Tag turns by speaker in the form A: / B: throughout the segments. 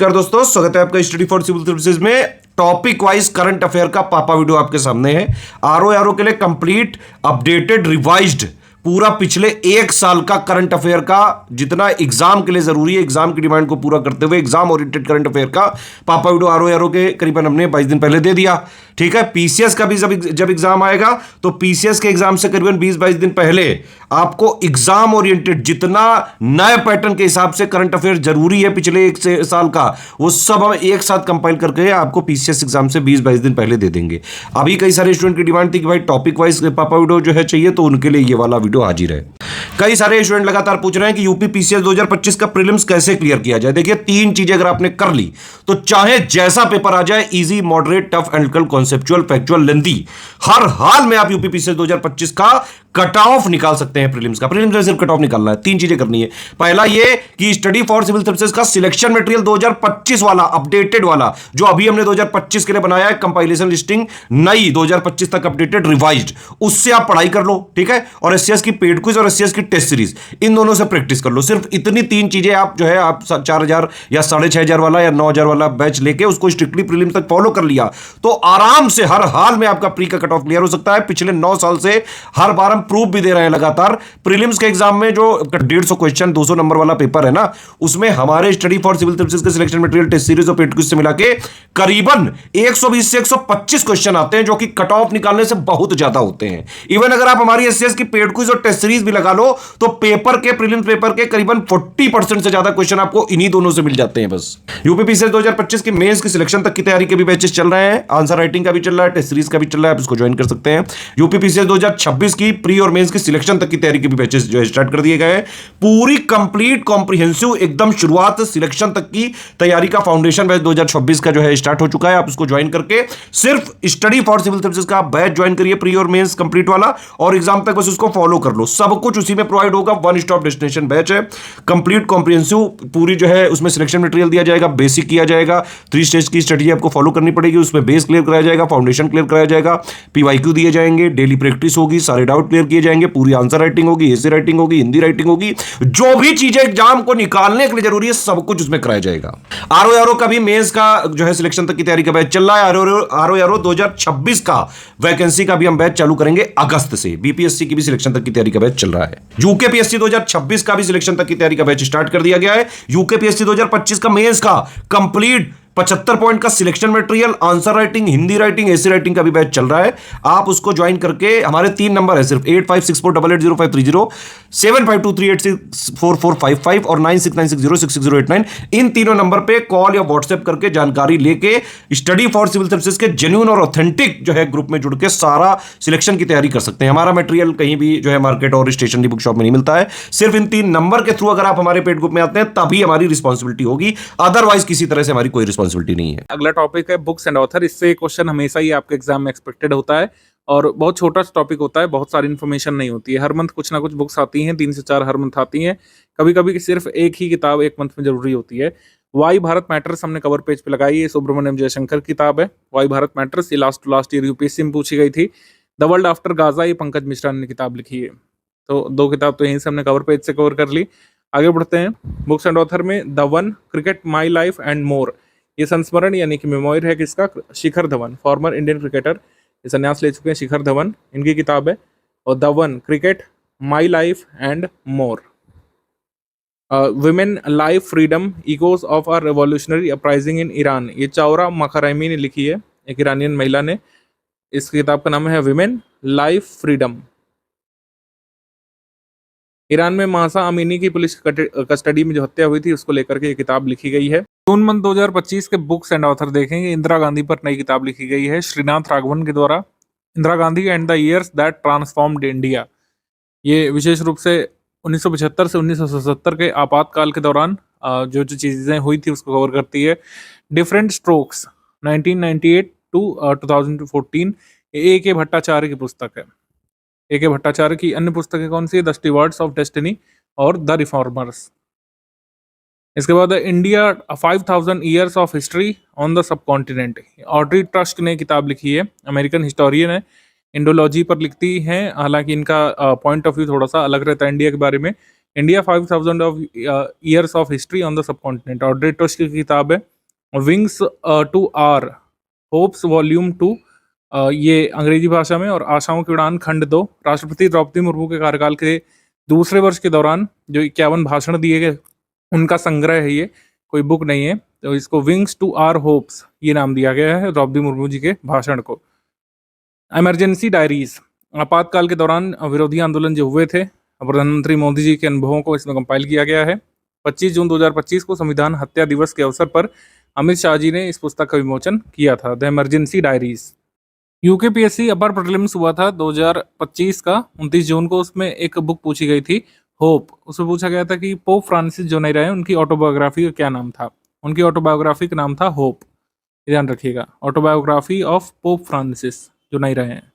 A: नमस्कार दोस्तों, स्वागत है आपका स्टडी फॉर सिविल सर्विसेज में। टॉपिक वाइज करंट अफेयर का पापा वीडियो आपके सामने है। आरओ के लिए कंप्लीट अपडेटेड रिवाइज्ड पूरा पिछले एक साल का करंट अफेयर का जितना एग्जाम के लिए जरूरी है, एग्जाम की डिमांड को पूरा करते हुए एग्जाम ओरिएंटेड करंट अफेयर का पापा वीडियो आरओ के करीबन हमने 22 दिन पहले दे दिया। ठीक है, पीसीएस का भी जब एग्जाम आएगा तो पीसीएस के एग्जाम से करीबन 20-22 दिन पहले आपको एग्जाम ओरिएंटेड जितना नए पैटर्न के हिसाब से करंट अफेयर जरूरी है पिछले एक साल का, वो सब हम एक साथ कंपाइल करके आपको पीसीएस एग्जाम से 20-22 दिन पहले दे देंगे। अभी कई सारे स्टूडेंट की डिमांड थी कि भाई टॉपिक वाइज पापा वीडियो जो है चाहिए, तो उनके लिए ये वाला वीडियो हाजिर है। कई सारे स्टूडेंट लगातार पूछ रहे हैं कि यूपी पीसीएस 2025 का प्रीलिम्स कैसे क्लियर किया जाए। देखिए, 3 चीजें अगर आपने कर ली तो चाहे जैसा पेपर आ जाए, easy, moderate, tough, analytical, conceptual, factual, lengthy, हर हाल में आप यूपी पीसीएस 2025 का कट ऑफ निकाल सकते हैं। प्रीलिम्स का, प्रीलिम्स में सिर्फ कट ऑफ निकालना है। 3 चीजें करनी है। पहला ये कि स्टडी फॉर सिविल सर्विसेज का सिलेक्शन मटेरियल 2025 वाला अपडेटेड वाला जो अभी हमने 2025 के लिए बनाया है, कंपाइलेशन लिस्टिंग नई 2025 तक अपडेटेड रिवाइज्ड, उससे आप पढ़ाई कर लो। ठीक है, और एससीएस की पेड क्विज और एससीएस की टेस्ट सीरीज, इन दोनों से प्रैक्टिस कर लो। सिर्फ इतनी 3 चीजें आप जो है आप 4000 या 6500 वाला या 9000 वाला बैच लेके उसको स्ट्रिक्टली प्रीलिम्स तक फॉलो कर लिया तो आराम से हर हाल में आपका प्री का कट ऑफ क्लियर हो सकता है। पिछले 9 साल से हर बार हम प्रूफ भी दे रहे हैं लगातार। प्रीलिम्स के एग्जाम में जो 150 क्वेश्चन 200 नंबर वाला पेपर है ना, उसमें हमारे स्टडी फॉर सिविल सर्विसेज के सिलेक्शन मटेरियल, टेस्ट सीरीज और पेड क्विज से मिला के करीबन 120 से 125 क्वेश्चन आते हैं, जो कि कट ऑफ निकालने से बहुत ज्यादा होते हैं। इवन अगर आप हमारी एससीएस की पेड क्विज और टेस्ट सीरीज भी लगा लो तो पेपर के, प्रीलिम्स पेपर के करीबन 40% से ज्यादा क्वेश्चन आपको इन्हीं दोनों से मिल जाते हैं बस। यूपी पीसीएस 2025 की मेंस की सिलेक्शन तक की तैयारी के भी बैचेस चल रहे हैं, आंसर राइटिंग का भी चल रहा है, टेस्ट सीरीज का भी चल रहा है, आप इसको ज्वाइन कर सकते हैं। यूपी पीसीएस 2026 की प्री और मेंस की सिलेक्शन तक की तैयारी के भी बैचेस जो है स्टार्ट कर दिए गए हैं। पूरी कंप्लीट कॉम्प्रिहेंसिव एकदम शुरुआत से सिलेक्शन तक की तैयारी का फाउंडेशन बैच 2026 का जो है स्टार्ट हो चुका है। आप उसको ज्वाइन करके सिर्फ स्टडी फॉर सिविल सर्विसेज का बैच ज्वाइन करिए, प्री और मेंस कंप्लीट वाला, और एग्जाम तक बस उसको फॉलो कर लो। सब कुछ उसी में प्रोवाइड होगा। वन स्टॉप डेस्टिनेशन बैच है, कंप्लीट कॉम्प्रिहेंसिव, पूरी जो है उसमें सिलेक्शन मटेरियल दिया जाएगा, बेसिक किया जाएगा, 3 स्टेज की स्ट्रेटजी आपको फॉलो करनी पड़ेगी। उसमें बेस क्लियर कराया जाएगा, फाउंडेशन क्लियर कराया जाएगा, पीवाईक्यू दिए जाएंगे, डेली प्रैक्टिस होगी, सारे डाउट क्लियर किए जाएंगे, पूरी आंसर राइटिंग होगी, एसे राइटिंग होगी, हिंदी राइटिंग होगी, जो भी चीजें एग्जाम को निकालने के लिए जरूरी है सब कुछ उसमें कराया जाएगा। आरओ का भी मेंस का जो है सिलेक्शन तक की तैयारी का बैच चल रहा है। आरओ 2026 का वैकेंसी का भी हम बैच चालू करेंगे अगस्त से। बीपीएससी की भी सिलेक्शन तक की तैयारी का बैच चल रहा है। यूकेपीएससी 2026 का भी सिलेक्शन तक की तैयारी का बैच स्टार्ट कर दिया गया है। यूकेपीएससी 2025 का मेंस का कंप्लीट 75 पॉइंट का selection material, answer writing, Hindi writing, essay writing का भी बैच चल रहा है। आप उसको ज्वाइन करके, हमारे 3 नंबर है सिर्फ 8564880530, 7523864455 और 9696066089, इन तीनों नंबर पे कॉल या व्हाट्सएप करके जानकारी लेके स्टडी फॉर सिविल सर्विसेज के जेन्युइन और ऑथेंटिक जो है ग्रुप में जुड़ के सारा सिलेक्शन की तैयारी कर सकते हैं। हमारा मटेरियल कहीं भी जो है मार्केट और स्टेशनरी बुक शॉप में नहीं मिलता है। सिर्फ इन 3 नंबर के थ्रू अगर आप हमारे पेड ग्रुप में आते हैं तभी हमारी रिस्पॉन्सिबिलिटी होगी, अदरवाइज किसी तरह से हमारी कोई रिस्पॉन्सिबिलिटी नहीं है।
B: अगला टॉपिक है बुक्स एंड ऑथर। इससे क्वेश्चन हमेशा ही आपके एग्जाम में एक्सपेक्टेड होता है और बहुत छोटा टॉपिक होता है, बहुत सारी इन्फॉर्मेशन नहीं होती है। हर मंथ कुछ ना कुछ बुक्स आती हैं, 3 से 4 हर मंथ आती हैं। कभी कभी सिर्फ एक ही किताब एक मंथ में जरूरी होती है। वाई भारत मैटर्स हमने कवर पेज पे लगाई है, सुब्रमण्यम जयशंकर की किताब है वाई भारत मैटर्स। ये लास्ट ईयर यूपीएससी में पूछी गई थी। द वर्ल्ड आफ्टर गाजा, ये पंकज मिश्रा ने किताब लिखी है। तो 2 किताब तो यहीं से हमने कवर पेज से कवर कर ली। आगे बढ़ते हैं। बुक्स एंड ऑथर में the one, cricket, my life and more, ये संस्मरण यानी कि मेमोयर है किसका, Shikhar Dhawan, former Indian cricketer, ये संन्यास ले चुके हैं शिखर धवन, इनकी किताब है। और the one, cricket, my life and more, women life freedom, echoes of a revolutionary uprising in Iran, ये चावरा मखरैमी ने लिखी है, एक ईरानियन महिला ने। इस किताब का नाम है विमेन लाइफ फ्रीडम। ईरान में मासा अमीनी की पुलिस कस्टडी में जो हत्या हुई थी उसको लेकर के ये किताब लिखी गई है। जून मंथ 2025 के बुक्स एंड ऑथर देखेंगे। इंदिरा गांधी पर नई किताब लिखी गई है श्रीनाथ राघवन के द्वारा, Indira Gandhi and the years that transformed India. ये विशेष रूप से 1975 से 1977 के आपातकाल के दौरान जो चीज़ें हुई थी उसको कवर करती है। डिफरेंट स्ट्रोक्स 1998 टू 2014, ए के भट्टाचार्य की पुस्तक है। ए के भट्टाचार्य की अन्य पुस्तकें कौन सी है, द स्टीवर्ड्स ऑफ डेस्टिनी और द रिफॉर्मर्स। इसके बाद India 5000 years of history on the sub continent, Audrey trust ने किताब लिखी है, अमेरिकन हिस्टोरियन है, इंडोलॉजी पर लिखती हैं। हालांकि इनका पॉइंट ऑफ व्यू थोड़ा सा अलग रहता है इंडिया के बारे में, India 5000 of years of history on the subcontinent, और ट्रस्ट की किताब है wings to our hopes volume 2, ये अंग्रेजी भाषा में, और आशाओं की उड़ान खंड 2, राष्ट्रपति द्रौपदी मुर्मू के कार्यकाल के दूसरे वर्ष के दौरान जो 51 भाषण दिए गए उनका संग्रह है, ये कोई बुक नहीं है। तो इसको विंग्स टू आर होप्स ये नाम दिया गया है द्रौपदी मुर्मू जी के भाषण को। इमरजेंसी डायरीज, आपातकाल के दौरान विरोधी आंदोलन जो हुए थे, प्रधानमंत्री मोदी जी के अनुभवों को इसमें कंपाइल किया गया है। 25 जून 2025 को संविधान हत्या दिवस के अवसर पर अमित शाह जी ने इस पुस्तक का विमोचन किया था, the emergency diaries. UKPSC upper prelims हुआ था 2025 का 29 जून को, उसमें एक बुक पूछी गई थी होप। उसमें पूछा गया था कि पोप फ्रांसिस जो नहीं रहे उनकी ऑटोबायोग्राफी का क्या नाम था। उनकी ऑटोबायोग्राफी का नाम था होप, ध्यान रखिएगा, ऑटोबायोग्राफी ऑफ पोप फ्रांसिस जो नहीं रहे हैं।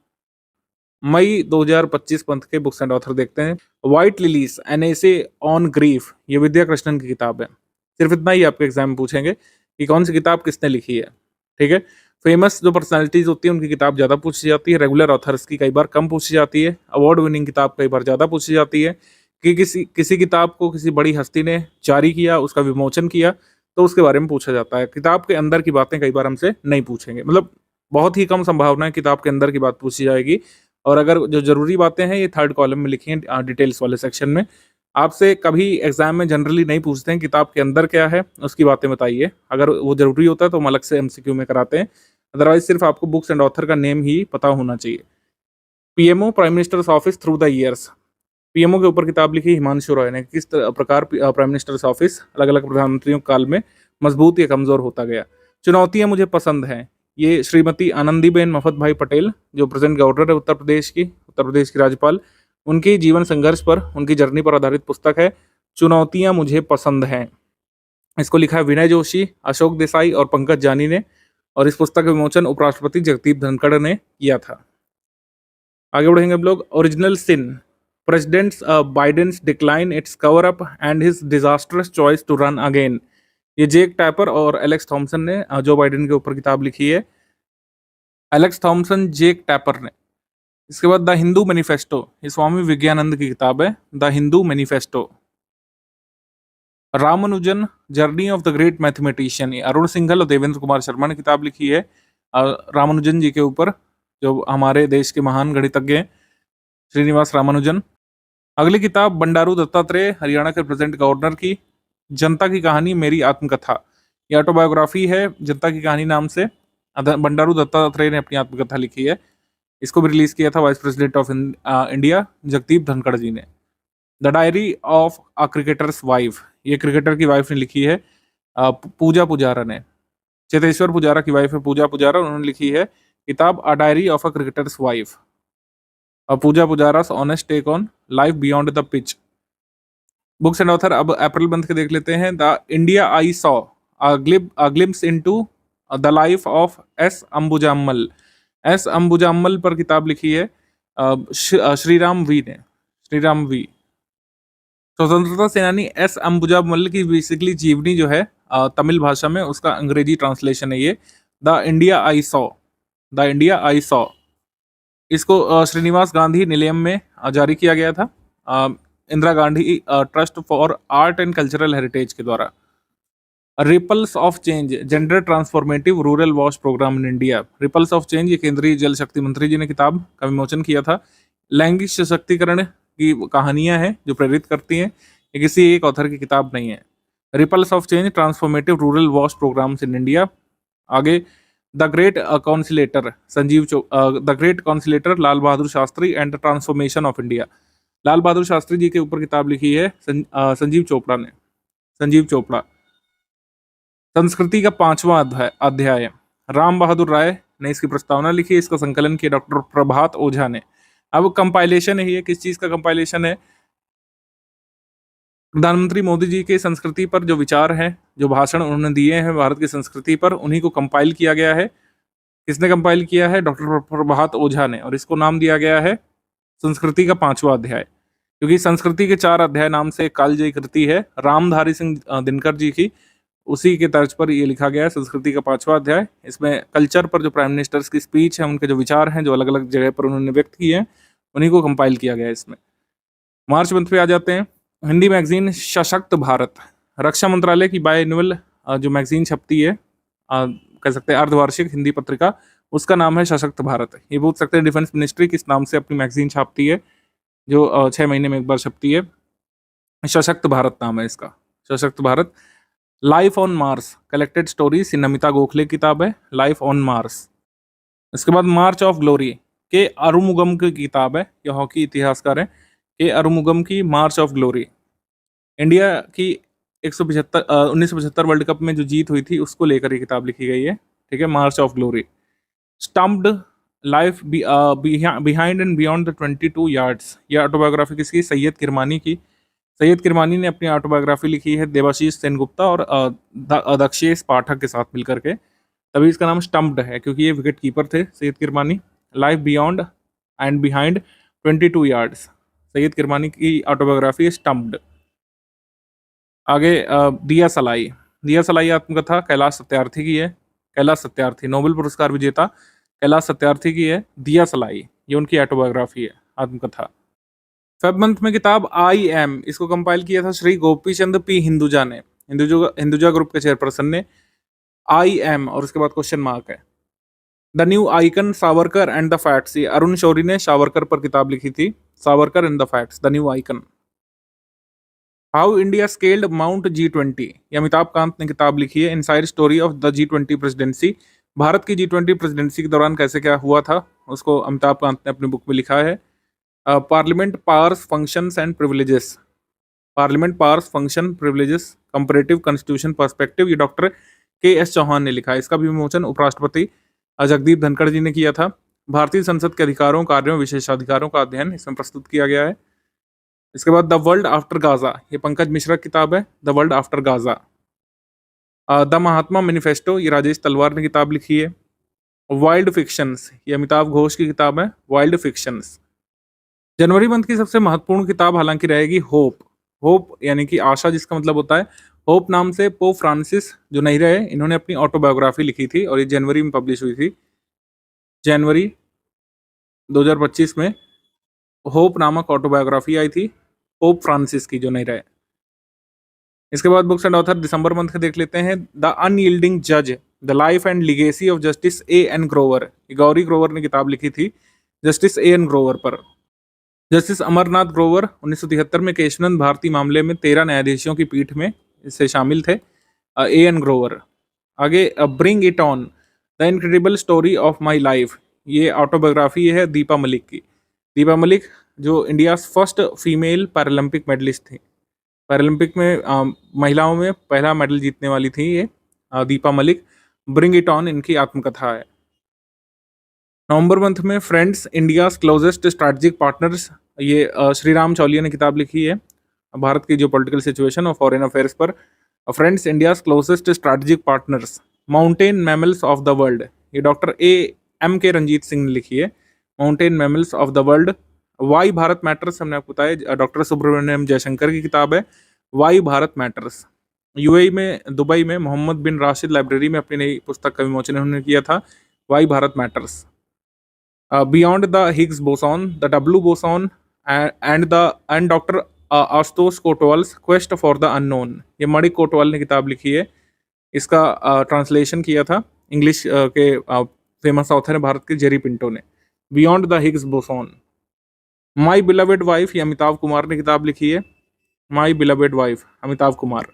B: मई 2025 पंथ के बुक्स एंड ऑथर देखते हैं। White lilies an essay on grief, ये विद्या कृष्णन की किताब है। सिर्फ इतना ही आपके एग्जाम में पूछेंगे कि कौन सी किताब किसने लिखी है, ठीक है। फेमस जो पर्सनालिटीज होती है उनकी किताब ज़्यादा पूछी जाती है, रेगुलर ऑथर्स की कई बार कम पूछी जाती है, अवार्ड विनिंग किताब कई बार ज़्यादा पूछी जाती है। कि किसी किताब को किसी बड़ी हस्ती ने जारी किया, उसका विमोचन किया, तो उसके बारे में पूछा जाता है। किताब के अंदर की बातें कई बार हमसे नहीं पूछेंगे, मतलब बहुत ही कम संभावना है किताब के अंदर की बात पूछी जाएगी। और अगर जो जरूरी बातें हैं ये थर्ड कॉलम में लिखी हैं डिटेल्स वाले सेक्शन में। आपसे कभी एग्जाम में जनरली नहीं पूछते हैं किताब के अंदर क्या है उसकी बातें बताइए, अगर वो जरूरी होता है तो हम अलग से एमसीक्यू में कराते हैं, अदरवाइज सिर्फ आपको बुक्स एंड ऑथर का नेम ही पता होना चाहिए। PMO prime minister's office through the years, PMO के ऊपर किताब लिखी हिमांशु रॉय ने, किस प्रकार प्राइम मिनिस्टर्स ऑफिस अलग अलग प्रधानमंत्रियों काल में मजबूत या कमजोर होता गया। चुनौतियां मुझे पसंद हैं, ये श्रीमती आनंदीबेन मफत भाई पटेल जो प्रेजेंट गवर्नर है उत्तर प्रदेश की राज्यपाल, उनके जीवन संघर्ष पर, उनकी जर्नी पर आधारित पुस्तक है चुनौतियां मुझे पसंद हैं। इसको लिखा है विनय जोशी, अशोक देसाई और पंकज जानी ने, और इस पुस्तक का विमोचन उपराष्ट्रपति जगदीप धनखड़ ने किया था। आगे बढ़ेंगे हम लोग। Original sin, president Biden's decline its cover up and his disastrous choice to run again, ये जेक टैपर और एलेक्स थॉमसन ने जो बाइडेन के ऊपर किताब लिखी है, एलेक्स थॉमसन, जेक टैपर ने। इसके बाद द हिंदू मैनिफेस्टो, ये स्वामी विज्ञानंद की किताब है, the Hindu manifesto. Ramanujan, journey of the great mathematician, ये अरुण सिंघल और देवेंद्र कुमार शर्मा ने किताब लिखी है रामानुजन जी के ऊपर, जो हमारे देश के महान गणितज्ञ हैं, श्रीनिवास रामानुजन। अगली किताब बंडारू दत्तात्रेय, हरियाणा के प्रेजेंट गवर्नर की, जनता की कहानी मेरी आत्मकथा, ये ऑटोबायोग्राफी है जनता की कहानी नाम से, बंडारू दत्तात्रेय ने अपनी आत्मकथा लिखी है। इसको भी रिलीज किया था vice president of India Jagdeep Dhankhar ji ने। The diary of a cricketer's wife, ये क्रिकेटर की वाइफ ने लिखी है, पूजा पुजारा ने, चेतेश्वर पुजारा की वाइफ है पूजा पुजारा, उन्होंने लिखी है किताब a diary of a cricketer's wife. Puja Pujara's honest take on life beyond the pitch. Books and author अब अप्रैल मंथ के देख लेते हैं। The India I saw, a glimpse into the life of S Ambujammal, S Ambujammal पर किताब लिखी है श्रीराम वी ने, श्रीराम वी। स्वतंत्रता सेनानी एस अंबुजाम्मल की बेसिकली जीवनी जो है तमिल भाषा में, उसका अंग्रेजी ट्रांसलेशन है ये, the India I saw, the India I saw. इसको श्रीनिवास गांधी निलयम में जारी किया गया था Indira Gandhi trust for art and cultural heritage के द्वारा। Ripples of change, gender transformative rural वॉश programme in India, ripples of change, ये केंद्रीय जल शक्ति मंत्री जी ने किताब का विमोचन किया था। लैंगिक सशक्तिकरण की कहानियां हैं जो प्रेरित करती हैं, ये किसी एक ऑथर की किताब नहीं है। Ripples of change, transformative rural वॉश प्रोग्राम्स इन इंडिया। आगे the great conciliator the great conciliator Lal Bahadur Shastri and the transformation of India, Lal Bahadur Shastri ji के ऊपर किताब लिखी है संजीव चोपड़ा ने, संजीव चोपड़ा। संस्कृति का 5वां अध्याय, राम बहादुर राय ने इसकी प्रस्तावना लिखी, इसका संकलन किया डॉक्टर प्रभात ओझा ने। अब कंपाइलेशन है, ये किस चीज का कंपाइलेशन है? प्रधानमंत्री मोदी जी के संस्कृति पर जो विचार हैं, जो भाषण उन्होंने दिए हैं भारत की संस्कृति पर, उन्हीं को कंपाइल किया गया है। किसने कंपाइल किया है? डॉक्टर प्रभात ओझा ने, और इसको नाम दिया गया है संस्कृति का 5वां अध्याय, क्योंकि संस्कृति के 4 अध्याय नाम से कालजयी कृति है रामधारी सिंह दिनकर जी की, उसी के तर्ज पर ये लिखा गया है संस्कृति का 5वां अध्याय। इसमें कल्चर पर जो प्राइम मिनिस्टर्स की स्पीच है, उनके जो विचार हैं, जो अलग अलग जगह पर उन्होंने व्यक्त किए हैं, उन्हीं को कंपाइल किया गया है इसमें। मार्च मंथ पे आ जाते हैं। हिंदी मैगजीन सशक्त भारत, रक्षा मंत्रालय की बायएनुअल जो मैगजीन छपती है, कह सकते हैं अर्धवार्षिक हिंदी पत्रिका, उसका नाम है सशक्त भारत। ये पूछ सकते हैं डिफेंस मिनिस्ट्री किस नाम से अपनी मैगजीन छापती है, जो 6 महीने में एक बार छपती है। सशक्त भारत नाम है इसका, सशक्त Bharat. Life on Mars collected stories, Namita Gokhale की किताब है लाइफ ऑन मार्स। इसके बाद मार्च ऑफ ग्लोरी के अरुमुगम की किताब है, ये हॉकी इतिहासकार है, के अरुमुगम की मार्च ऑफ ग्लोरी। इंडिया की 1975 वर्ल्ड कप में जो जीत हुई थी उसको लेकर ये किताब लिखी गई है, ठीक है, March of glory. Stumped life behind and beyond the 22 yards, ये ऑटोबायोग्राफी किसकी, सैयद किरमानी की। सैयद किरमानी ने अपनी ऑटोबायोग्राफी लिखी है देवाशीष सेनगुप्ता और दक्षेश पाठक के साथ मिलकर के, तभी इसका नाम स्टम्प्ड है, क्योंकि ये विकेट कीपर थे Syed Kirmani. Life beyond and behind 22 yards, Syed Kirmani की ऑटोबायोग्राफी है स्टम्प्ड। आगे दिया सलाई, दिया सलाई आत्मकथा कैलाश सत्यार्थी की है, कैलाश सत्यार्थी नोबेल पुरस्कार विजेता कैलाश सत्यार्थी की है दिया सलाई, ये उनकी ऑटोबायोग्राफी है आत्मकथा। फेब मंथ में किताब आई एम, इसको कंपाइल किया था श्री गोपी चंद पी हिंदुजा ने, हिंदुजा ग्रुप के चेयरपर्सन ने। आई एम और उसके बाद क्वेश्चन मार्क है। The new icon Savarkar and the facts, ये अरुण शौरी ने सावरकर पर किताब लिखी थी, Savarkar and the facts, the new icon. How India scaled mount G20, ये अमिताभ कांत ने किताब लिखी है, inside story of the G20 presidency, Bharat की G20 प्रेसिडेंसी के दौरान कैसे क्या हुआ था उसको अमिताभ कांत ने अपनी बुक में लिखा है। Parliament powers functions and privileges, parliament powers function privileges comparative constitution perspective, ये डॉक्टर KS चौहान ने लिखा है। इसका भी विमोचन उपराष्ट्रपति जगदीप धनखड़ जी ने किया था। भारतीय संसद के अधिकारों, कार्यों, विशेषाधिकारों का अध्ययन इसमें प्रस्तुत किया गया है। इसके बाद द वर्ल्ड आफ्टर गाजा, ये पंकज मिश्रा की किताब है, the world after Gaza. The Mahatma manifesto, ये राजेश तलवार ने किताब लिखी है। वाइल्ड फिक्शंस, ये अमिताभ घोष की किताब है, वाइल्ड फिक्शंस। जनवरी मंथ की सबसे महत्वपूर्ण किताब हालांकि रहेगी होप, होप यानी कि आशा, जिसका मतलब होता है होप नाम से पोप फ्रांसिस जो नहीं रहे, इन्होंने अपनी ऑटोबायोग्राफी लिखी थी और ये जनवरी में पब्लिश हुई थी, जनवरी 2025 में होप नामक ऑटोबायोग्राफी आई थी पोप फ्रांसिस की जो नहीं रहे। इसके बाद books and author December month के देख लेते हैं। द अनयील्डिंग जज, the life and legacy of justice A.N. Grover, Gauri Grover ने किताब लिखी थी जस्टिस A.N. ग्रोवर पर। जस्टिस अमरनाथ ग्रोवर 1973 में केशवनंद भारती मामले में 13 न्यायाधीशों की पीठ में इससे शामिल थे। A.N. ग्रोवर। आगे bring it on, the incredible story of my life, ये ऑटोबायोग्राफी है दीपा मलिक की। दीपा मलिक जो India first female Paralympic medallist थी, पैरालंपिक में महिलाओं में पहला मेडल जीतने वाली थी ये Deepa Malik. Bring it on इनकी आत्मकथा है। नवंबर मंथ में friends India's closest strategic partners, ये श्री राम चौलिया ने किताब लिखी है भारत की जो पॉलिटिकल सिचुएशन और फॉरेन अफेयर्स पर। Friends India's closest strategic partners, mountain mammals of the world, ये डॉक्टर A.M.K. रंजीत सिंह ने लिखी है, mountain mammals of the world. Why Bharat matters, हमने आपको बताया डॉक्टर सुब्रमण्यम जयशंकर की किताब है, वाई भारत मैटर्स। UAE में दुबई में मोहम्मद बिन राशिद लाइब्रेरी में अपनी नई पुस्तक का विमोचन उन्होंने किया था, why Bharat matters. Beyond the Higgs boson, the W boson and doctor Ashutosh Kotwal's quest for the unknown, ये मणिक कोटवाल ने किताब लिखी है, इसका ट्रांसलेशन किया था इंग्लिश के फेमस ऑथर है भारत के जेरी पिंटो ने। Beyond the Higgs boson. My beloved wife, ये अमिताभ कुमार ने किताब लिखी है, my beloved wife, Amitabh Kumar.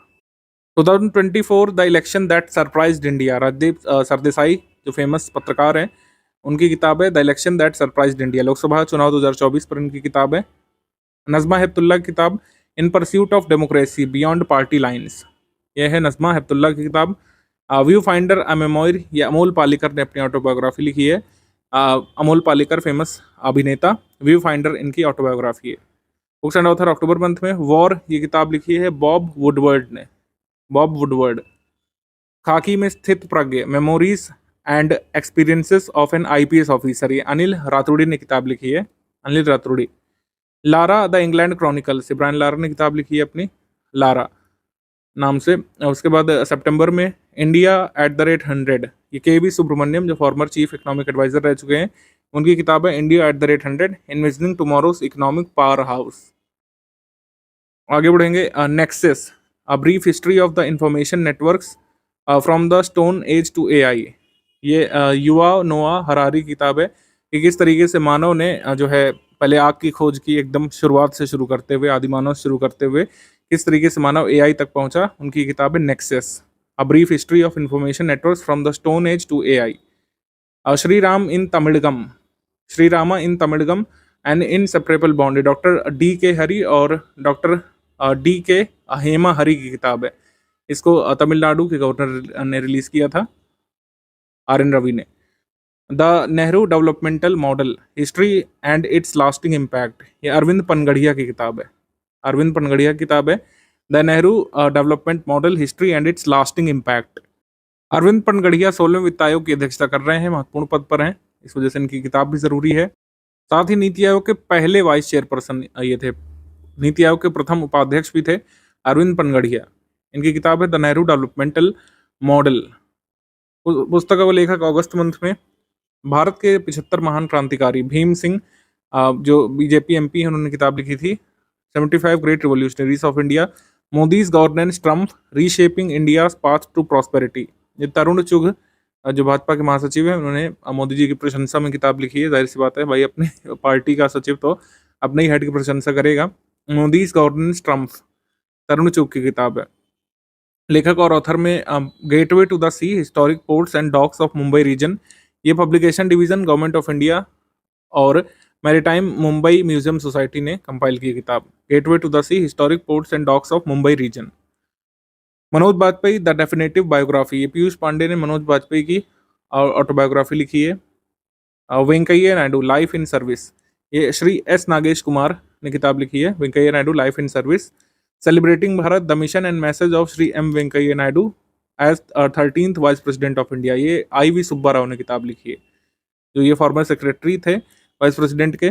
B: 2024 the election that surprised India, Rajdeep Sardesai जो फेमस पत्रकार हैं उनकी किताब है the election that surprised India, Lok Sabha चुनाव 2024 पर इनकी किताब है। नज़मा हेपतुल्ला की किताब in pursuit of democracy beyond party lines, यह है नज़मा हेपतुल्ला की किताब। व्यू फाइंडर अ मेमोयर, ये अमोल पालेकर ने अपनी ऑटोबायोग्राफी लिखी है, अमोल पालेकर फेमस अभिनेता, व्यू फाइंडर इनकी ऑटोबायोग्राफी है। Books and author October month में वॉर, ये किताब लिखी है बॉब वुडवर्ड ने, बॉब वुडवर्ड। खाकी में स्थित प्रज्ञ, memories and experiences of an IPS officer, ये अनिल रातुड़ी ने किताब लिखी है, Anil Ratudi. Lara the England chronicles, Brian Lara ने किताब लिखी है अपनी लारा नाम से। उसके बाद सितंबर में इंडिया @100, ये KB सुब्रमण्यम जो फॉर्मर चीफ इकोनॉमिक एडवाइजर रह चुके हैं, उनकी किताब है India @100 envisioning tomorrow's economic powerhouse. आगे बढ़ेंगे। Nexus, a brief history of the information networks from the stone age to AI. ये युवा नोआ हरारी की किताब है कि किस तरीके से मानव ने जो है पहले आग की खोज की, एकदम शुरुआत से शुरू करते हुए, आदिमानव से शुरू करते हुए किस तरीके से मानव एआई तक पहुंचा। उनकी किताब है Nexus, a brief history of information networks from the stone age to AI. Sriram in Tamizhagam, Srirama in Tamizhagam an inseparable bond, doctor D K Hari और डॉक्टर डी के हेमा हरि की किताब है। इसको तमिलनाडु के गवर्नर ने रिलीज किया था, आर एन रवि ने। The Nehru developmental model, history and its lasting impact, ये अरविंद पनगढ़िया की किताब है। अरविंद पनगढ़िया की किताब है the Nehru development model, history and its lasting impact. Arvind Panagariya 16वें वित्त आयोग की अध्यक्षता कर रहे हैं, महत्वपूर्ण पद पर हैं, इस वजह से इनकी किताब भी जरूरी है। साथ ही नीति आयोग के पहले वाइस चेयरपर्सन ये थे, नीति आयोग के प्रथम उपाध्यक्ष भी थे अरविंद पनगढ़िया। इनकी किताब है द नेहरू डेवलपमेंटल मॉडल। पुस्तक का लेखक अगस्त मंथ में भारत के 75 महान क्रांतिकारी भीम सिंह, जो बीजेपी एमपी हैं, उन्होंने किताब लिखी थी 75 great revolutionaries of India, Modi's governance Trump, reshaping India path to prosperity. ये तरुण चुघ जो भाजपा के महासचिव हैं, उन्होंने मोदी जी की प्रशंसा में किताब लिखी है। जाहिर सी बात है भाई, अपने पार्टी का सचिव तो अपने ही हेड की प्रशंसा करेगा। मोदीज गवर्नेंस ट्रम्प, तरुण चुघ की किताब है। लेखक और ऑथर में gateway to the sea, historic ports and docks of Mumbai region, ये publication division government of India और मैरीटाइम मुंबई म्यूजियम सोसाइटी ने कंपाइल की किताब। Gateway to the sea, historic ports and docks of Mumbai region. Manoj Bajpayee the definitive biography, ये पीयूष पांडे ने मनोज बाजपेयी की autobiography लिखी है। Venkaiah Naidu, life in service, ये श्री एस नागेश कुमार ने किताब लिखी है, Venkaiah Naidu life in service. Celebrating Bharat, the mission and message of Shri M Venkaiah Naidu as 13th vice president of India, ये आई वी सुब्बा राव ने किताब लिखी है, जो ये फॉर्मर सेक्रेटरी थे वाइस प्रेसिडेंट के,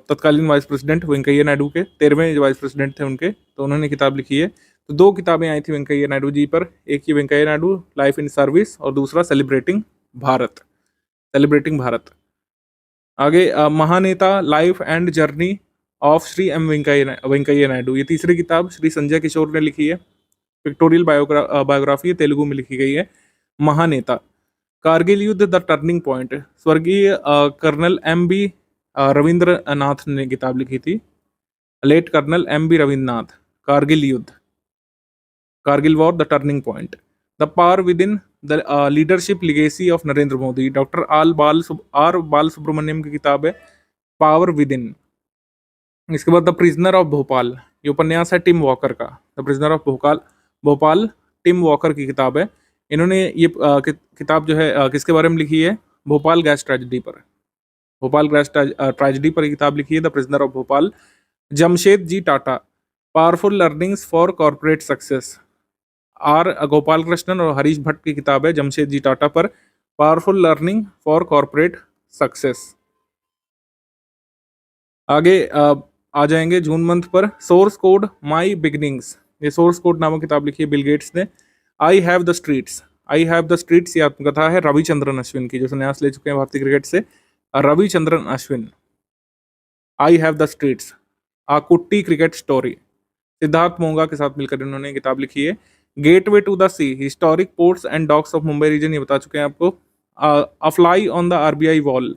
B: तत्कालीन वाइस प्रेसिडेंट वेंकैया नायडू के, 13वें जो वाइस प्रेसिडेंट थे उनके, तो उन्होंने किताब लिखी है। तो 2 किताबें आई थी वेंकैया नायडू जी पर, एक ही Venkaiah Naidu life in service और दूसरा सेलिब्रेटिंग भारत, सेलिब्रेटिंग भारत। आगे Mahaneta, life and journey of Shri M Venkaiah Naidu, ये तीसरी किताब श्री संजय किशोर ने लिखी है। पिक्टोरियल बायोग्राफी तेलुगु में लिखी गई है। महानेता, कारगिल युद्ध द टर्निंग पॉइंट, स्वर्गीय कर्नल एम बी रविंद्रनाथ ने किताब लिखी थी, late colonel M B Ravindranath. Kargil युद्ध, Kargil war the turning point. The power within the leadership legacy of Narendra Modi, doctor R Balasubramaniam की किताब है पावर विद इन। इसके बाद द प्रिजनर ऑफ भोपाल, ये उपन्यास है टिम वॉकर का, the prisoner of Bhopal Tim Walker की किताब है। इन्होंने ये किताब जो है किसके बारे में लिखी है, भोपाल गैस ट्रेजेडी पर, भोपाल गैस ट्रेजेडी पर किताब लिखी है, the prisoner of Bhopal. Jamshedji Tata, powerful learnings for corporate success, R Gopal Krishnan और हरीश भट्ट की किताब है जमशेद जी टाटा पर, powerful learning for corporate success. आगे आ जाएंगे जून मंथ पर, सोर्स कोड माई बिगनिंग्स, ये सोर्स कोड नामक किताब लिखी है बिल गेट्स ने। आई have the streets, I have the streets, ये आत्मकथा है रविचंद्रन अश्विन की, जो संन्यास ले चुके हैं भारतीय क्रिकेट से, Ravichandran Ashwin. I have the streets, a kutti cricket story, Siddharth मोंगा के साथ मिलकर इन्होंने किताब लिखी है। Gateway to the sea, historic ports and docks of Mumbai region, ये बता चुके हैं आपको। A fly on the RBI wall,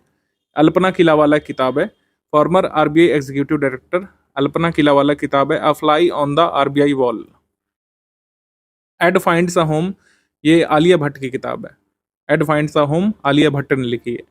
B: Alpana Killawala किताब है, former RBI executive director, Alpana Killawala किताब है, a fly on the RBI wall. Ed finds a home, ये आलिया भट्ट की किताब है, Ed finds a home, Alia Bhatt ने लिखी है।